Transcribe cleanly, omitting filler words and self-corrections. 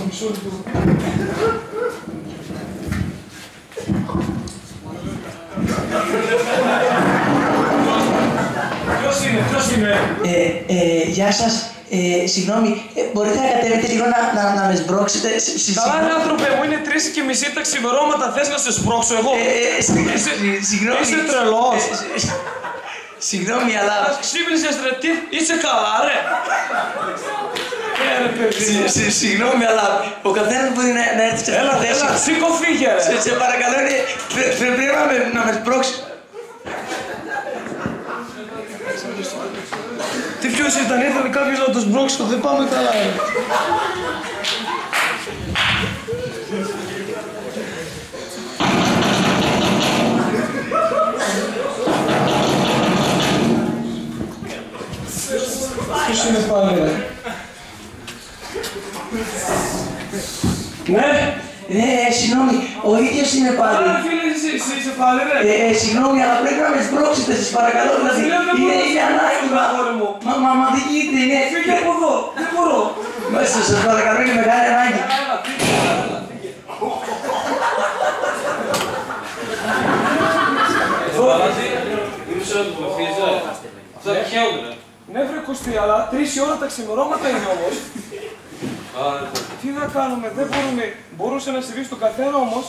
μισό λεπτό. Ποιος είναι? Γεια σας. Συγγνώμη, μπορείτε να κατέβετε λίγο να με σμπρώξετε. Καλά ρε άνθρωπε μου, είναι 3:30 τα ξημερώματα, θες να σε σπρώξω εγώ? Συγγνώμη. Είσαι τρελός. Συγγνώμη, αλλά... Ξύπνησες ρε, τι, είσαι καλά ρε? Ρε παιδί. Συγγνώμη, αλλά ο καθένας μπορεί να έρθει σε αυτή τη θέση. Έλα, σήκω φύγε ρε. Σε παρακαλώ, πρέπει να με σμπρώξει. Τι ποιος ήταν, ήθελε κάποιος να το σμπρώξει, δεν πάμε καλά ρε. Ποιος είναι πάλι ρε? Ναι. Συγγνώμη, ο ίδιος είναι πάλι. Άρα φίλε, είσαι πάλι ρε. Συγγνώμη, αλλά πρέπει να με σμπρώξετε, σας παρακαλώ. Δηλαδή, είναι ανάγκη. Μα δεν γίνεται, είναι... Φύγε από εδώ, δεν μπορώ. Μέσα, σας παρακαλώ, είναι μεγάλη ανάγκη. Έλα, φύγε. Αυτά τυχαίονται ρε. Ναι βρε Κωστή, αλλά 3 η ώρα τα ξημερώματα είναι όμως. Τι να κάνουμε, δεν μπορούμε. Μπορούσε να συμβεί στον καθένα όμως.